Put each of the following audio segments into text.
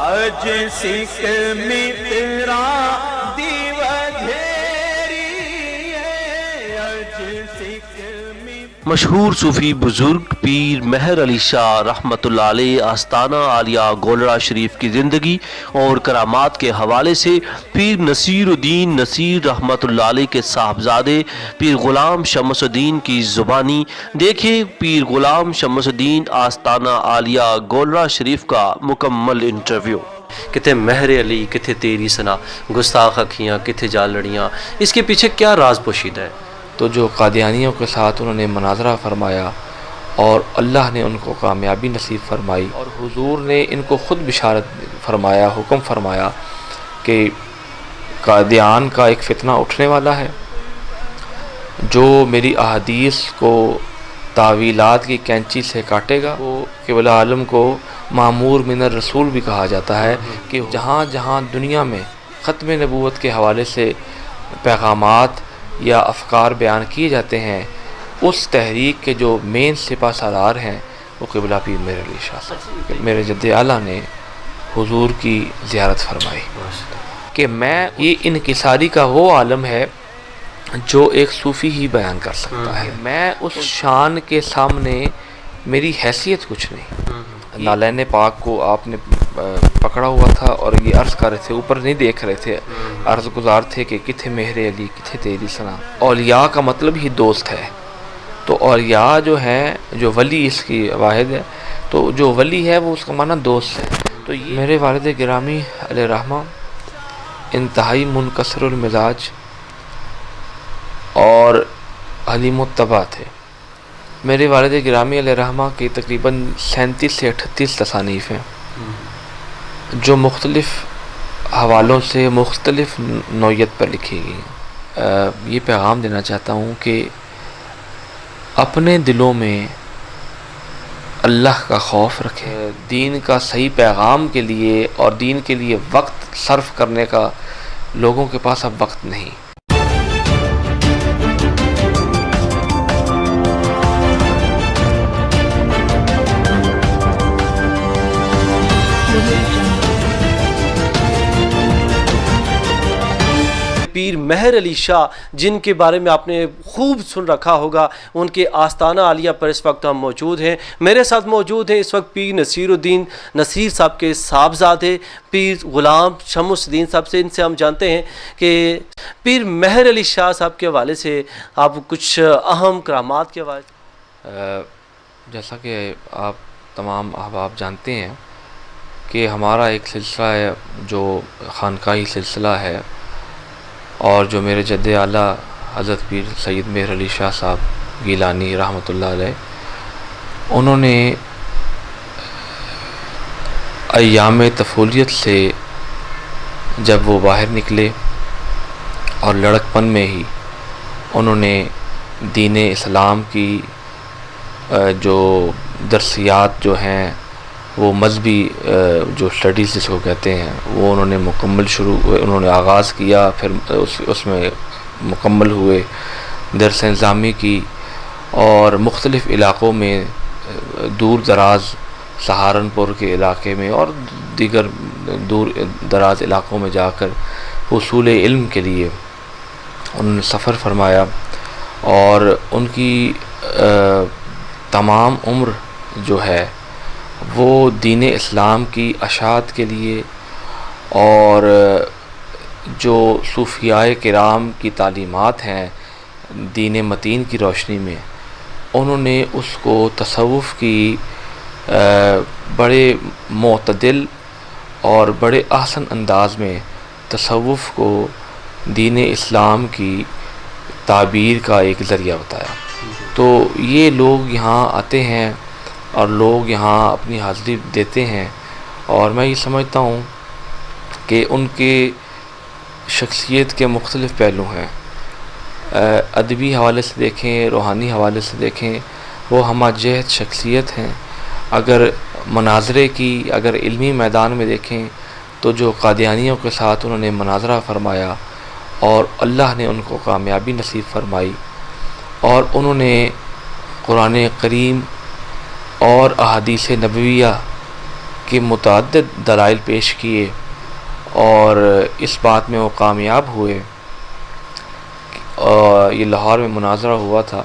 اج سکھ میں تیرا دیو گھیری ہے، اج سکھ میں۔ مشہور صوفی بزرگ پیر مہر علی شاہ رحمۃ اللہ علیہ آستانہ عالیہ گولڑہ شریف کی زندگی اور کرامات کے حوالے سے پیر نصیر الدین نصیر رحمۃ اللہ علیہ کے صاحبزادے پیر غلام شمس الدین کی زبانی دیکھیں پیر غلام شمس الدین آستانہ عالیہ گولڑہ شریف کا مکمل انٹرویو۔ کتنے مہر علی، کتنے تیری سنا، گستاخ اکھیاں کتنے جا لڑیاں، اس کے پیچھے کیا راز پوشیدہ ہے؟ تو جو قادیانیوں کے ساتھ انہوں نے مناظرہ فرمایا اور اللہ نے ان کو کامیابی نصیب فرمائی، اور حضور نے ان کو خود بشارت فرمایا، حکم فرمایا کہ قادیان کا ایک فتنہ اٹھنے والا ہے جو میری احادیث کو تعویلات کی کینچی سے کاٹے گا۔ وہ قبلہ عالم کو معمور من الرسول بھی کہا جاتا ہے کہ جہاں جہاں دنیا میں ختم نبوت کے حوالے سے پیغامات یا افکار بیان کیے جاتے ہیں، اس تحریک کے جو مین سپہ سالار ہیں وہ قبلہ پیر مہر علی شاہ صاحب، میرے جد اعلیٰ نے حضور کی زیارت فرمائی کہ میں یہ انکساری کا وہ عالم ہے جو ایک صوفی ہی بیان کر سکتا ہے، میں اس شان کے سامنے میری حیثیت کچھ نہیں۔ نالین پاک کو آپ نے پکڑا ہوا تھا اور یہ عرض کر رہے تھے، اوپر نہیں دیکھ رہے تھے، عرض گزار تھے کہ کتھے مہر علی کتھے تیری سنا۔ اولیاء کا مطلب ہی دوست ہے، تو اولیاء جو ہیں، جو ولی اس کی واحد ہے، تو جو ولی ہے وہ اس کا معنی دوست ہے۔ تو یہ میرے والد گرامی علیہ رحمہ انتہائی منکسر المزاج اور حلیم الطبع تھے۔ میرے والد گرامی علیہ رحمہ کی تقریباً 37 سے 38 تصانیف ہیں جو مختلف حوالوں سے مختلف نوعیت پر لکھی گئی ہیں۔ یہ پیغام دینا چاہتا ہوں کہ اپنے دلوں میں اللہ کا خوف رکھیں، دین کا صحیح پیغام کے لیے اور دین کے لیے وقت صرف کرنے کا لوگوں کے پاس اب وقت نہیں۔ پیر مہر علی شاہ جن کے بارے میں آپ نے خوب سن رکھا ہوگا، ان کے آستانہ عالیہ پر اس وقت ہم موجود ہیں۔ میرے ساتھ موجود ہیں اس وقت پیر نصیر الدین نصیر صاحب کے صاحبزادے پیر غلام شمس الدین صاحب سے۔ ان سے ہم جانتے ہیں کہ پیر مہر علی شاہ صاحب کے حوالے سے آپ کچھ اہم کرامات کے حوالے سے۔ جیسا کہ آپ تمام احباب جانتے ہیں کہ ہمارا ایک سلسلہ ہے جو خانقاہی سلسلہ ہے، اور جو میرے جد اعلیٰ حضرت پیر سید مہر علی شاہ صاحب گیلانی رحمۃ اللہ علیہ، انہوں نے ایام طفولیت سے جب وہ باہر نکلے اور لڑکپن میں ہی انہوں نے دین اسلام کی جو درسیات جو ہیں، وہ مذہبی جو اسٹڈیز جس کو کہتے ہیں، وہ انہوں نے انہوں نے آغاز کیا، پھر اس میں مکمل ہوئے، درس نظامی کی، اور مختلف علاقوں میں دور دراز سہارنپور کے علاقے میں اور دیگر دور دراز علاقوں میں جا کر حصول علم کے لیے انہوں نے سفر فرمایا، اور ان کی تمام عمر جو ہے وہ دین اسلام کی اشاعت کے لیے اور جو صوفیاء کرام کی تعلیمات ہیں دین متین کی روشنی میں، انہوں نے اس کو تصوف کی بڑے معتدل اور بڑے احسن انداز میں تصوف کو دین اسلام کی تعبیر کا ایک ذریعہ بتایا۔ تو یہ لوگ یہاں آتے ہیں اور لوگ یہاں اپنی حاضری دیتے ہیں، اور میں یہ سمجھتا ہوں کہ ان کے شخصیت کے مختلف پہلو ہیں، ادبی حوالے سے دیکھیں، روحانی حوالے سے دیکھیں، وہ ہمہ جہت شخصیت ہیں۔ اگر مناظرے کی، اگر علمی میدان میں دیکھیں تو جو قادیانیوں کے ساتھ انہوں نے مناظرہ فرمایا اور اللہ نے ان کو کامیابی نصیب فرمائی، اور انہوں نے قرآن کریم اور احادیث نبویہ کے متعدد دلائل پیش کیے اور اس بات میں وہ کامیاب ہوئے. یہ لاہور میں مناظرہ ہوا تھا،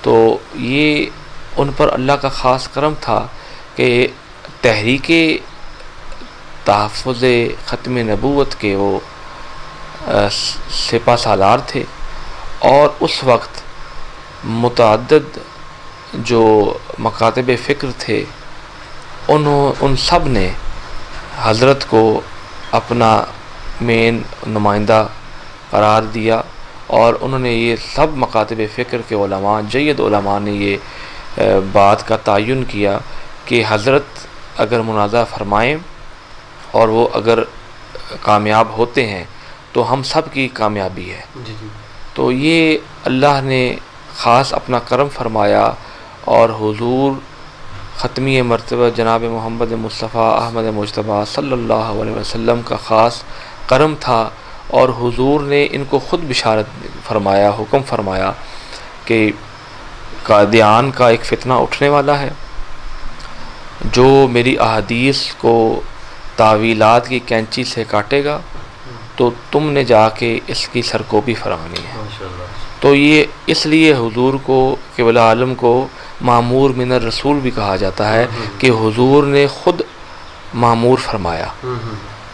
تو یہ ان پر اللہ کا خاص کرم تھا کہ تحریک تحفظ ختم نبوت کے وہ سپہ سالار تھے، اور اس وقت متعدد جو مکاتب فکر تھے ان سب نے حضرت کو اپنا مین نمائندہ قرار دیا، اور انہوں نے یہ سب مکاتب فکر کے علماء، جید علماء نے یہ بات کا تعین کیا کہ حضرت اگر مناظرہ فرمائیں اور وہ اگر کامیاب ہوتے ہیں تو ہم سب کی کامیابی ہے. تو یہ اللہ نے خاص اپنا کرم فرمایا، اور حضور ختمی مرتبہ جناب محمد مصطفیٰ احمد مجتبیٰ صلی اللہ علیہ وسلم کا خاص کرم تھا، اور حضور نے ان کو خود بشارت فرمایا، حکم فرمایا کہ قادیان کا ایک فتنہ اٹھنے والا ہے جو میری احادیث کو تعویلات کی کینچی سے کاٹے گا، تو تم نے جا کے اس کی سرکوبی فرمانی ہے. تو یہ اس لیے حضور کو قبلہ عالم کو معمور من الرسول بھی کہا جاتا ہے کہ حضور نے خود معمور فرمایا.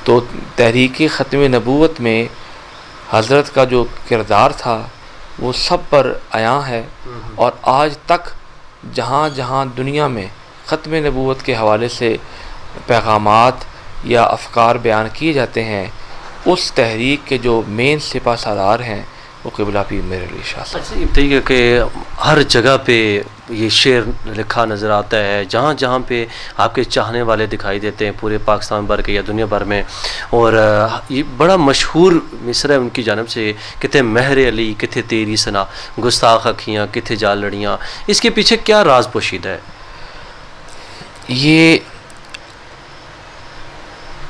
تو تحریک ختم نبوت میں حضرت کا جو کردار تھا وہ سب پر عیاں ہے، اور آج تک جہاں جہاں دنیا میں ختم نبوت کے حوالے سے پیغامات یا افکار بیان کیے جاتے ہیں، اس تحریک کے جو مین سپہ سالار ہیں وہ قبلہ پیر میر علی شاہ صاحب. اچھا، یہ بتائیے کہ ہر جگہ پہ یہ شعر لکھا نظر آتا ہے، جہاں جہاں پہ آپ کے چاہنے والے دکھائی دیتے ہیں پورے پاکستان بھر کے یا دنیا بھر میں، اور یہ بڑا مشہور مصرع ہے ان کی جانب سے، کتھے مہر علی کتھے تیری ثنا، گستاخ اکھیاں کتھے جال لڑیاں. اس کے پیچھے کیا راز پوشیدہ ہے؟ یہ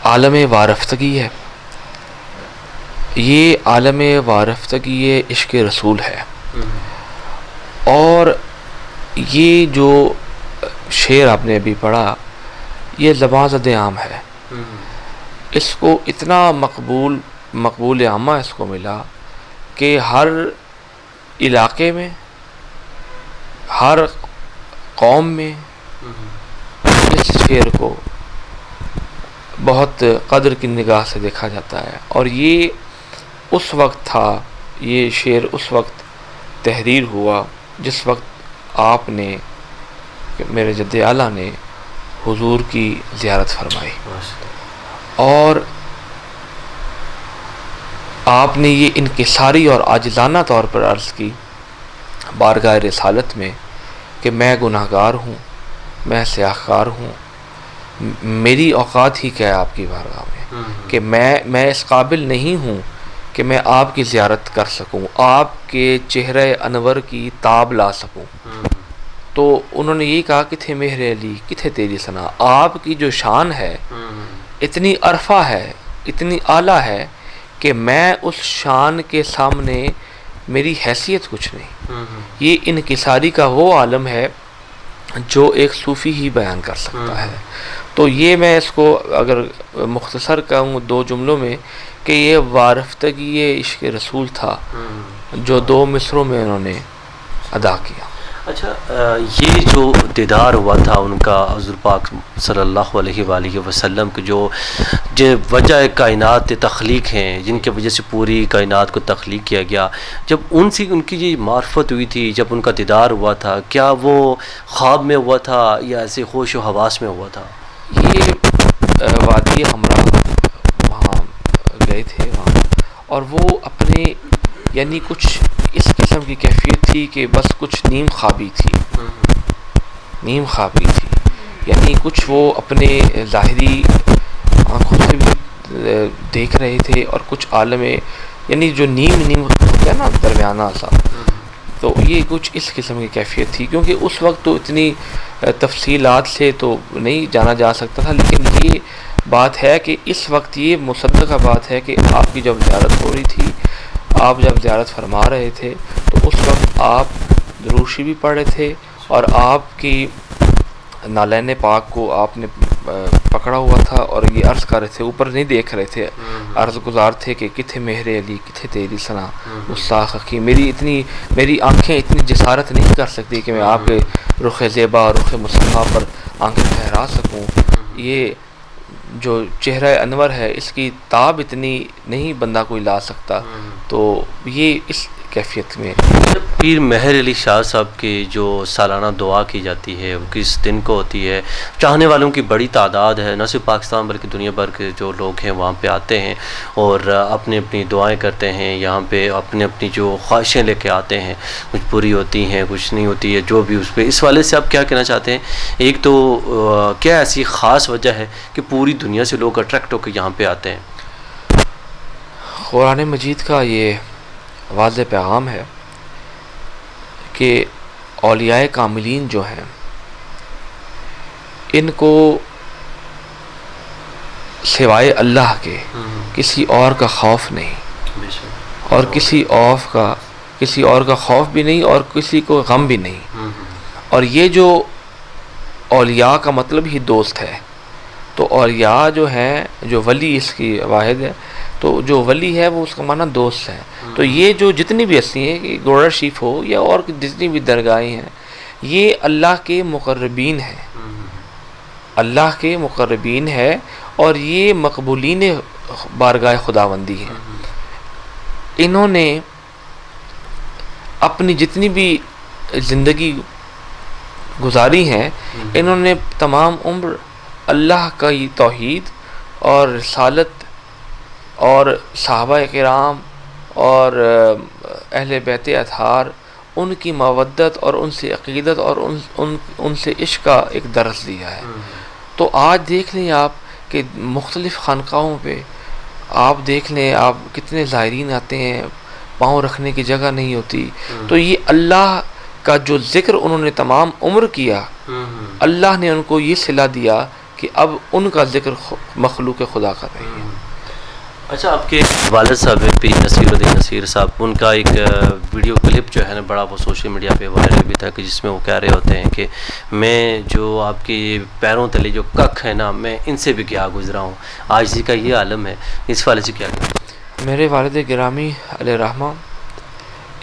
عالم وارفتگی ہے، یہ عالم وارفتگی عشق رسول ہے. اور یہ جو شعر آپ نے ابھی پڑھا یہ زبان زد عام ہے. اس کو اتنا مقبول عامہ اس کو ملا کہ ہر علاقے میں، ہر قوم میں اس شعر کو بہت قدر کی نگاہ سے دیکھا جاتا ہے. اور یہ اس وقت تھا، یہ شعر اس وقت تحریر ہوا جس وقت آپ نے، میرے جد اعلیٰ نے حضور کی زیارت فرمائی، اور آپ نے یہ انکساری اور عاجزانہ طور پر عرض کی بارگاہ رسالت میں کہ میں گناہ گار ہوں، میں سیاہکار ہوں، میری اوقات ہی کیا ہے آپ کی بارگاہ میں، کہ میں اس قابل نہیں ہوں کہ میں آپ کی زیارت کر سکوں، آپ کے چہرہ انور کی تاب لا سکوں. تو انہوں نے یہی کہا کہ تھے مہر علی کتھے تیری ثنا، آپ کی جو شان ہے اتنی عرفہ ہے، اتنی اعلیٰ ہے کہ میں اس شان کے سامنے میری حیثیت کچھ نہیں. یہ انکساری کا وہ عالم ہے جو ایک صوفی ہی بیان کر سکتا ہے. تو یہ میں اس کو اگر مختصر کہوں دو جملوں میں کہ یہ وارفتگی عشق رسول تھا جو دو مصروں میں انہوں نے ادا کیا. اچھا، یہ جو دیدار ہوا تھا ان کا حضور پاک صلی اللہ علیہ وآلہ وسلم کے جو وجہ کائنات تخلیق ہیں، جن کی وجہ سے پوری کائنات کو تخلیق کیا گیا، جب ان کی یہ معرفت ہوئی تھی، جب ان کا دیدار ہوا تھا، کیا وہ خواب میں ہوا تھا یا ایسے ہوش و حواس میں ہوا تھا؟ یہ وادی ہمراہ وہاں گئے تھے وہاں، اور وہ اپنے یعنی کچھ اس قسم کی کیفیت تھی کہ بس کچھ نیم خوابی تھی، یعنی کچھ وہ اپنے ظاہری آنکھوں سے بھی دیکھ رہے تھے، اور کچھ عالم یعنی جو نیم ہوتا ہے نا درمیانہ سا، تو یہ کچھ اس قسم کی کیفیت تھی. کیونکہ اس وقت تو اتنی تفصیلات سے تو نہیں جانا جا سکتا تھا، لیکن یہ بات ہے کہ اس وقت یہ مصدقہ بات ہے کہ آپ کی جب زیارت ہو رہی تھی، آپ جب زیارت فرما رہے تھے، تو اس وقت آپ دروشی بھی پڑھ رہے تھے، اور آپ کی نالین پاک کو آپ نے پکڑا ہوا تھا اور یہ عرض کر رہے تھے، اوپر نہیں دیکھ رہے تھے، عرض گزار تھے کہ کتھے مہر علی کتھے تیری ثنا گستاخ کی، میری آنکھیں اتنی جسارت نہیں کر سکتی کہ میں آپ کے رخ زیبا اور رخ مصطفیٰ پر آنکھیں ٹھہرا سکوں، یہ جو چہرہ انور ہے اس کی تاب اتنی نہیں بندہ کوئی لا سکتا، تو یہ اس کیفیت میں پیر مہر علی شاہ صاحب کی جو سالانہ دعا کی جاتی ہے وہ کس دن کو ہوتی ہے؟ چاہنے والوں کی بڑی تعداد ہے، نہ صرف پاکستان بلکہ دنیا بھر کے جو لوگ ہیں وہاں پہ آتے ہیں اور اپنی اپنی دعائیں کرتے ہیں، یہاں پہ اپنی جو خواہشیں لے کے آتے ہیں، کچھ پوری ہوتی ہیں کچھ نہیں ہوتی ہے، جو بھی اس پہ اس والے سے آپ کیا کہنا چاہتے ہیں؟ ایک تو کیا ایسی خاص وجہ ہے کہ پوری دنیا سے لوگ اٹریکٹ ہو کے یہاں پہ آتے ہیں؟ قرآن مجید کا یہ واضح پیغام ہے کہ اولیاء کاملین جو ہیں ان کو سوائے اللہ کے کسی اور کا خوف نہیں، اور کسی اور کا خوف بھی نہیں اور کسی کو غم بھی نہیں، اور یہ جو اولیاء کا مطلب ہی دوست ہے، تو اولیاء جو ہیں، جو ولی اس کی واحد ہے، تو جو ولی ہے وہ اس کا معنی دوست ہے، تو یہ جو جتنی بھی ہستی ہیں کہ گوڑا شریف ہو یا اور جتنی بھی درگاہیں ہیں، یہ اللہ کے مقربین ہیں، اللہ کے مقربین ہے، اور یہ مقبولین بارگاہ خداوندی ہیں۔ انہوں نے اپنی جتنی بھی زندگی گزاری ہیں، انہوں نے تمام عمر اللہ کا یہ توحید اور رسالت اور صحابہ کرام اور اہل بیت اطہار، ان کی مودت اور ان سے عقیدت اور ان سے عشق کا ایک درس دیا ہے۔ تو آج دیکھ لیں آپ کہ مختلف خانقاہوں پہ آپ دیکھ لیں، آپ کتنے زائرین آتے ہیں، پاؤں رکھنے کی جگہ نہیں ہوتی، تو یہ اللہ کا جو ذکر انہوں نے تمام عمر کیا، اللہ نے ان کو یہ صلہ دیا کہ اب ان کا ذکر مخلوق خدا کر رہی ہے۔ اچھا، آپ کے والد صاحب پیر نصیر الدین نصیر صاحب، ان کا ایک ویڈیو کلپ جو ہے نا بڑا وہ سوشل میڈیا پہ وائرل بھی تھا، کہ جس میں وہ کہہ رہے ہوتے ہیں کہ میں جو آپ کے پیروں تلے جو ککھ ہے نا، میں ان سے بھی کیا گزرا ہوں، عاجزی کا یہ عالم ہے، اس والے سے کیا کہنا؟ میرے والد گرامی علیہ رحمہ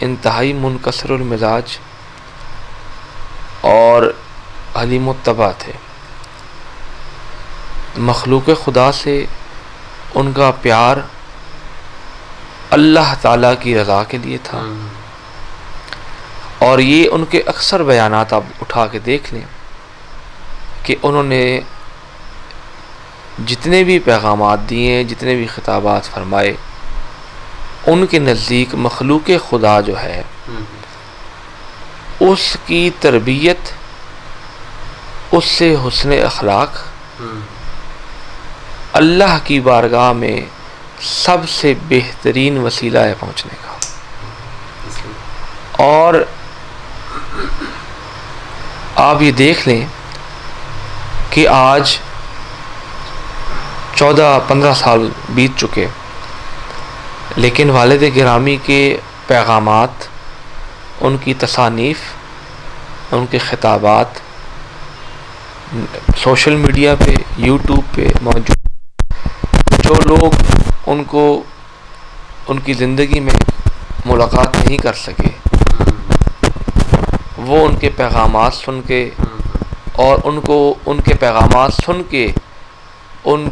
انتہائی منکسر المزاج اور حلیم الطبع تھے۔ مخلوق خدا سے ان کا پیار اللہ تعالیٰ کی رضا کے لیے تھا، اور یہ ان کے اکثر بیانات آپ اٹھا کے دیکھ لیں کہ انہوں نے جتنے بھی پیغامات دیے، جتنے بھی خطابات فرمائے، ان کے نزدیک مخلوق خدا جو ہے اس کی تربیت، اس سے حسن اخلاق اللہ کی بارگاہ میں سب سے بہترین وسیلہ ہے پہنچنے کا۔ اور آپ یہ دیکھ لیں کہ آج 14-15 سال بیت چکے، لیکن والد گرامی کے پیغامات، ان کی تصانیف، ان کے خطابات سوشل میڈیا پہ، یوٹیوب پہ موجود، جو لوگ ان کو ان کی زندگی میں ملاقات نہیں کر سکے، وہ ان کے پیغامات سن کے اور ان کے پیغامات سن کے ان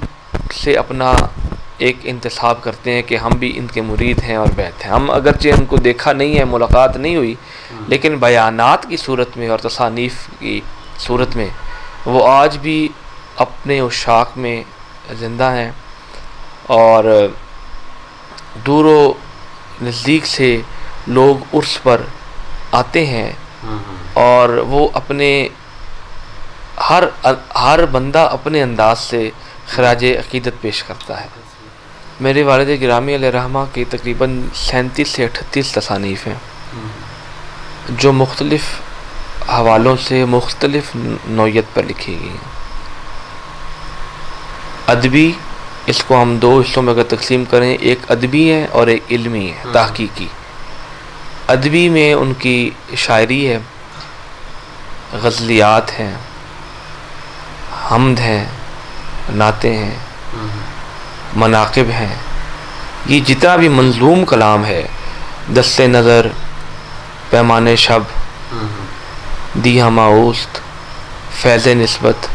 سے اپنا ایک انتساب کرتے ہیں کہ ہم بھی ان کے مرید ہیں اور بیعت ہیں۔ ہم اگرچہ ان کو دیکھا نہیں ہے، ملاقات نہیں ہوئی، لیکن بیانات کی صورت میں اور تصانیف کی صورت میں وہ آج بھی اپنے عشاق میں زندہ ہیں، اور دور و نزدیک سے لوگ عرس پر آتے ہیں، اور وہ اپنے ہر بندہ اپنے انداز سے خراج عقیدت پیش کرتا ہے۔ میرے والد گرامی علیہ رحمہ کی تقریباً 37 سے 38 تصانیف ہیں، جو مختلف حوالوں سے مختلف نوعیت پر لکھی گئی ہیں۔ ادبی، اس کو ہم 2 حصوں میں اگر تقسیم کریں، ایک ادبی ہے اور ایک علمی ہے، تحقیقی۔ ادبی میں ان کی شاعری ہے، غزلیات ہیں، حمد ہیں، نعتیں ہیں، مناقب ہیں، یہ جتنا بھی منظوم کلام ہے، دست نظر، پیمان شب، دی ہمہ اوست، فیض نسبت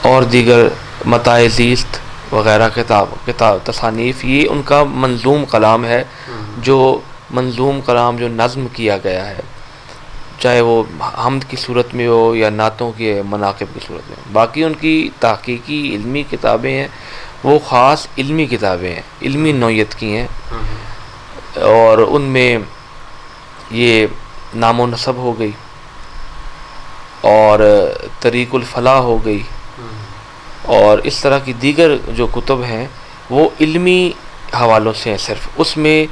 اور دیگر متاع زیست وغیرہ کتاب تصانیف، یہ ان کا منظوم کلام ہے، جو منظوم کلام جو نظم کیا گیا ہے، چاہے وہ حمد کی صورت میں ہو یا نعتوں کے مناقب کی صورت میں ہو۔ باقی ان کی تحقیقی علمی کتابیں ہیں، وہ خاص علمی کتابیں ہیں، علمی نوعیت کی ہیں، اور ان میں یہ نام و نسب ہو گئی اور طریق الفلاح ہو گئی، اور اس طرح کی دیگر جو کتب ہیں وہ علمی حوالوں سے ہیں صرف، اس میں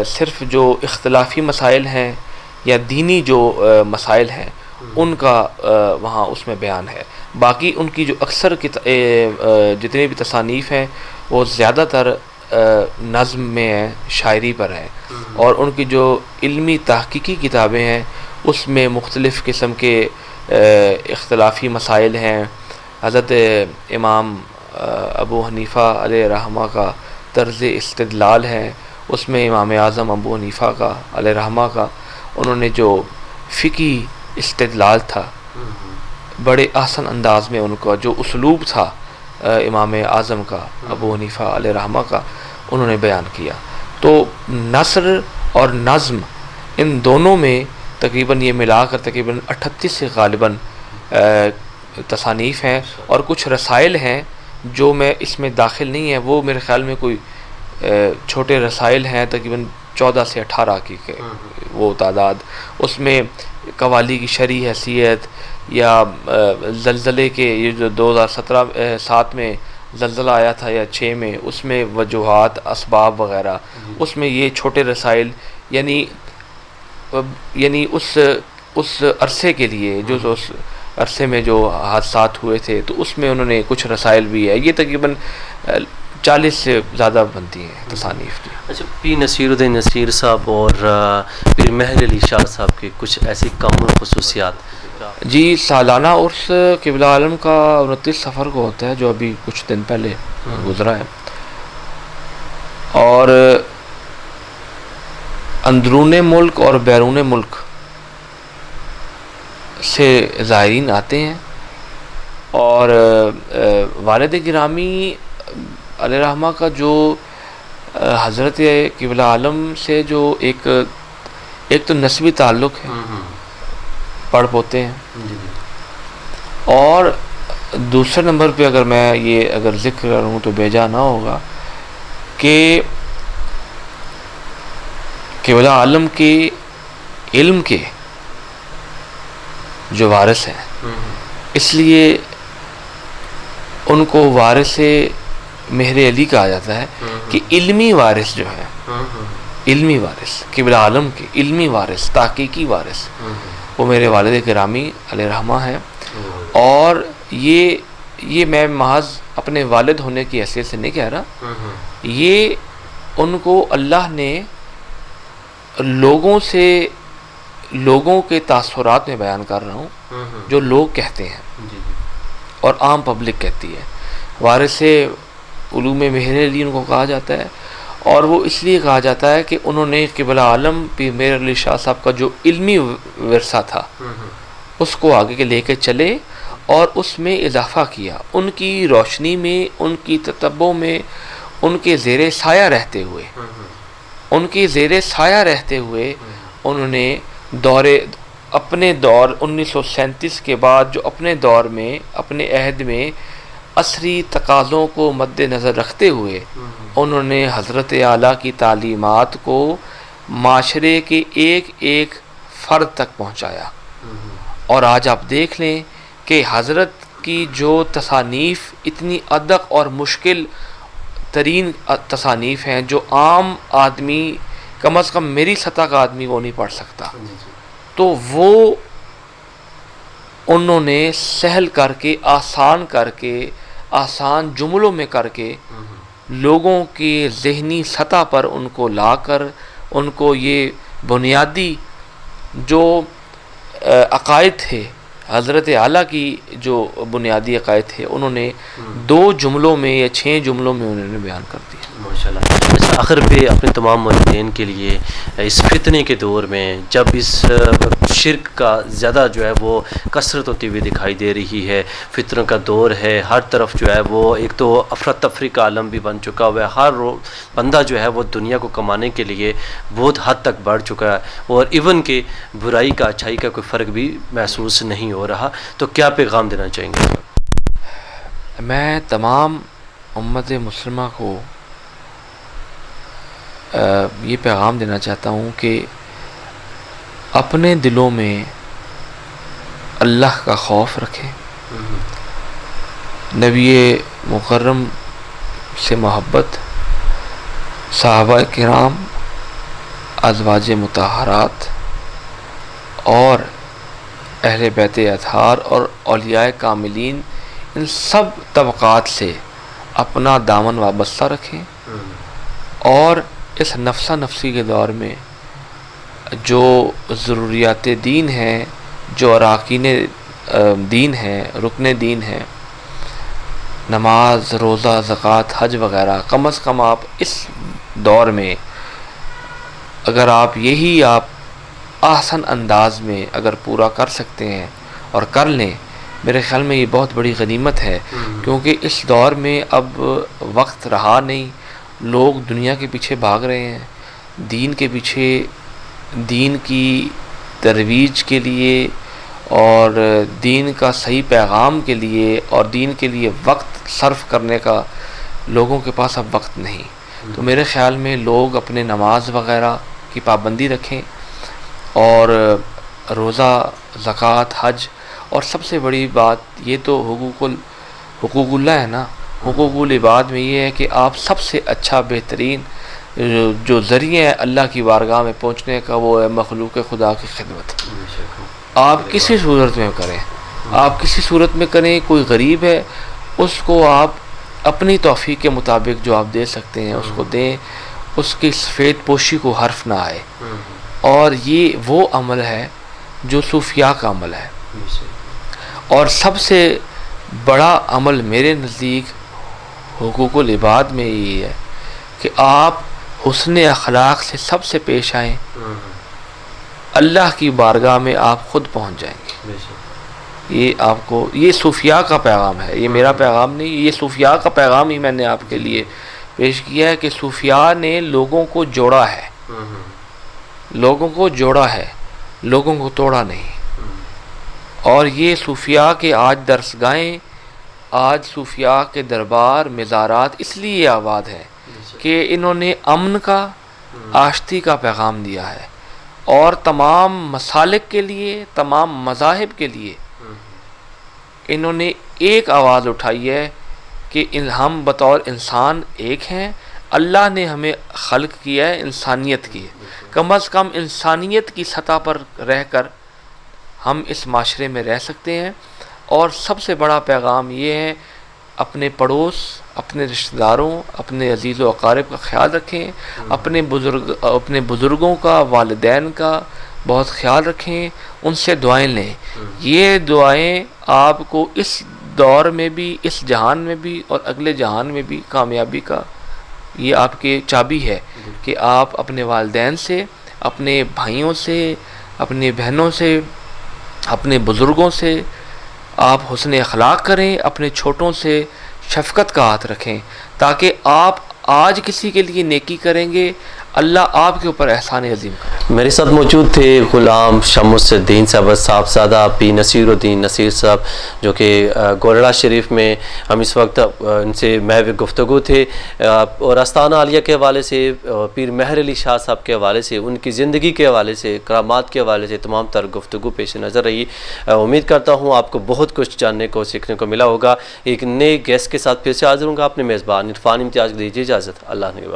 صرف جو اختلافی مسائل ہیں یا دینی جو مسائل ہیں ان کا وہاں اس میں بیان ہے۔ باقی ان کی جو اکثر جتنے بھی تصانیف ہیں وہ زیادہ تر نظم میں ہیں، شاعری پر ہیں، اور ان کی جو علمی تحقیقی کتابیں ہیں اس میں مختلف قسم کے اختلافی مسائل ہیں۔ حضرت امام ابو حنیفہ علیہ رحمہ کا طرز استدلال ہے، اس میں امام اعظم ابو حنیفہ کا علیہ رحمہ کا انہوں نے جو فقہی استدلال تھا، بڑے احسن انداز میں ان کا جو اسلوب تھا امام اعظم کا ابو حنیفہ علیہ رحمہ کا، انہوں نے بیان کیا۔ تو نثر اور نظم ان دونوں میں تقریباً یہ ملا کر تقریباً 38 سے غالباً تصانیف ہیں، اور کچھ رسائل ہیں جو میں اس میں داخل نہیں ہیں، وہ میرے خیال میں کوئی چھوٹے رسائل ہیں، تقریباً 14 سے 18 کی وہ تعداد، اس میں قوالی کی شرعی حیثیت یا زلزلے کے یہ جو 2007 میں زلزلہ آیا تھا یا 6 میں، اس میں وجوہات، اسباب وغیرہ، اس میں یہ چھوٹے رسائل یعنی اس عرصے کے لیے جو اس عرصے میں جو حادثات ہوئے تھے تو اس میں انہوں نے کچھ رسائل بھی ہے، یہ تقریباً 40 سے زیادہ بنتی ہیں تصانیف کی۔ اچھا، پیر نصیر الدین نصیر صاحب اور پیر مہر علی شاہ صاحب کے کچھ ایسی کامل خصوصیات؟ جی، سالانہ عرس قبلہ عالم کا 29 صفر کو ہوتا ہے، جو ابھی کچھ دن پہلے گزرا ہے، اور اندرون ملک اور بیرون ملک سے زائرین آتے ہیں، اور والد گرامی علیہ رحمہ کا جو حضرت قبلہ عالم سے جو ایک تو نسبی تعلق ہے، پڑھ پوتے ہیں، اور دوسرے نمبر پہ اگر میں یہ اگر ذکر کروں تو بیجا نہ ہوگا کہ قبلہ عالم کے علم کے جو وارث ہیں، اس لیے ان کو وارث مہر علی کہا جاتا ہے، کہ علمی وارث جو ہے، علمی وارث قبلہ عالم کے علمی وارث، تحقیقی وارث، وہ میرے والد گرامی علیہ رحمہ ہیں، اور یہ میں محض اپنے والد ہونے کی حیثیت سے نہیں کہہ رہا، یہ ان کو اللہ نے لوگوں کے تاثرات میں بیان کر رہا ہوں، جو لوگ کہتے ہیں اور عام پبلک کہتی ہے۔ وارث علوم مہر علی ان کو کہا جاتا ہے، اور وہ اس لیے کہا جاتا ہے کہ انہوں نے قبلہ عالم پیر مہر علی شاہ صاحب کا جو علمی ورثہ تھا اس کو آگے کے لے کے چلے اور اس میں اضافہ کیا، ان کی روشنی میں، ان کی تتبع میں، ان کے زیر سایہ رہتے ہوئے انہوں نے اپنے دور 1937 کے بعد جو اپنے دور میں، اپنے عہد میں عصری تقاضوں کو مد نظر رکھتے ہوئے انہوں نے حضرت اعلیٰ کی تعلیمات کو معاشرے کے ایک فرد تک پہنچایا۔ اور آج آپ دیکھ لیں کہ حضرت کی جو تصانیف اتنی ادق اور مشکل ترین تصانیف ہیں، جو عام آدمی، کم از کم میری سطح کا آدمی وہ نہیں پڑھ سکتا، تو وہ انہوں نے سہل کر کے آسان جملوں میں کر کے لوگوں کی ذہنی سطح پر ان کو لا کر ان کو یہ بنیادی جو عقائد تھے حضرت اعلیٰ کی جو بنیادی عقائد تھے انہوں نے 2 جملوں میں یا 6 جملوں میں انہوں نے بیان کر دیا. ماشاءاللہ. اچھا آخر پہ اپنے تمام والدین کے لیے اس فتنے کے دور میں جب اس شرک کا زیادہ جو ہے وہ کثرت ہوتی ہوئی دکھائی دے رہی ہے، فتنوں کا دور ہے، ہر طرف جو ہے وہ ایک تو افراتفری کا عالم بھی بن چکا ہوا ہے، ہر بندہ جو ہے وہ دنیا کو کمانے کے لیے بہت حد تک بڑھ چکا ہے، اور ایون کہ برائی کا اچھائی کا کوئی فرق بھی محسوس نہیں ہو رہا، تو کیا پیغام دینا چاہیں گے؟ میں تمام امت مسلمہ کو یہ پیغام دینا چاہتا ہوں کہ اپنے دلوں میں اللہ کا خوف رکھیں، نبی مکرم سے محبت، صحابہ کرام، ازواج مطہرات اور اہل بیت اطہار اور اولیاء کاملین، ان سب طبقات سے اپنا دامن وابستہ رکھیں، اور اس نفسا نفسی کے دور میں جو ضروریات دین ہیں، جو اراکین دین ہیں، رکن دین ہیں، نماز، روزہ، زکوٰۃ، حج وغیرہ، کم از کم آپ اس دور میں اگر آپ احسن انداز میں اگر پورا کر سکتے ہیں اور کر لیں، میرے خیال میں یہ بہت بڑی غنیمت ہے، کیونکہ اس دور میں اب وقت رہا نہیں، لوگ دنیا کے پیچھے بھاگ رہے ہیں، دین کے پیچھے، دین کی ترویج کے لیے اور دین کا صحیح پیغام کے لیے اور دین کے لیے وقت صرف کرنے کا لوگوں کے پاس اب وقت نہیں. تو میرے خیال میں لوگ اپنے نماز وغیرہ کی پابندی رکھیں، اور روزہ، زکوٰۃ، حج، اور سب سے بڑی بات یہ تو حقوق اللہ ہے نا، حقوق العباد میں یہ ہے کہ آپ سب سے اچھا بہترین جو ذریعہ ہے اللہ کی بارگاہ میں پہنچنے کا وہ ہے مخلوق خدا کی خدمت. آپ کسی صورت میں کریں، آپ کسی صورت میں کریں، کوئی غریب ہے اس کو آپ اپنی توفیق کے مطابق جو آپ دے سکتے ہیں اس کو دیں، اس کی سفید پوشی کو حرف نہ آئے. اور یہ وہ عمل ہے جو صوفیاء کا عمل ہے، اور سب سے بڑا عمل میرے نزدیک حقوق العباد میں یہ ہے کہ آپ حسن اخلاق سے سب سے پیش آئیں، اللہ کی بارگاہ میں آپ خود پہنچ جائیں گے. یہ آپ کو، یہ صوفیاء کا پیغام ہے، یہ میرا پیغام نہیں، یہ صوفیاء کا پیغام ہی میں نے آپ کے لیے پیش کیا ہے کہ صوفیاء نے لوگوں کو جوڑا ہے، لوگوں کو جوڑا ہے، لوگوں کو توڑا نہیں. اور یہ صوفیاء کے آج درسگاہیں، آج صوفیاء کے دربار، مزارات اس لیے آباد ہیں کہ انہوں نے امن کا، آشتی کا پیغام دیا ہے، اور تمام مسالک کے لیے، تمام مذاہب کے لیے انہوں نے ایک آواز اٹھائی ہے کہ ہم بطور انسان ایک ہیں، اللہ نے ہمیں خلق کیا ہے انسانیت کی، کم از کم انسانیت کی سطح پر رہ کر ہم اس معاشرے میں رہ سکتے ہیں. اور سب سے بڑا پیغام یہ ہے، اپنے پڑوس، اپنے رشتہ داروں، اپنے عزیز و اقارب کا خیال رکھیں، اپنے بزرگوں کا، والدین کا بہت خیال رکھیں، ان سے دعائیں لیں. یہ دعائیں آپ کو اس دور میں بھی، اس جہان میں بھی اور اگلے جہان میں بھی کامیابی کا یہ آپ کی چابی ہے کہ آپ اپنے والدین سے، اپنے بھائیوں سے، اپنی بہنوں سے، اپنے بزرگوں سے آپ حسن اخلاق کریں، اپنے چھوٹوں سے شفقت کا ہاتھ رکھیں، تاکہ آپ آج کسی کے لیے نیکی کریں گے، اللہ آپ کے اوپر احسان عظیم کرے. میرے ساتھ موجود تھے غلام شمس الدین صاحبزادہ پی نصیر الدین نصیر صاحب، جو کہ گولڑا شریف میں ہم اس وقت ان سے محو گفتگو تھے، اور آستانہ عالیہ کے حوالے سے، پیر مہر علی شاہ صاحب کے حوالے سے، ان کی زندگی کے حوالے سے، کرامات کے حوالے سے تمام تر گفتگو پیش نظر رہی. امید کرتا ہوں آپ کو بہت کچھ جاننے کو، سیکھنے کو ملا ہوگا. ایک نئے گیسٹ کے ساتھ پھر سے حاضر ہوں گا. اپنے میزبان عرفان امتیاز کو دیجیے اجازت. اللہ نگہبان.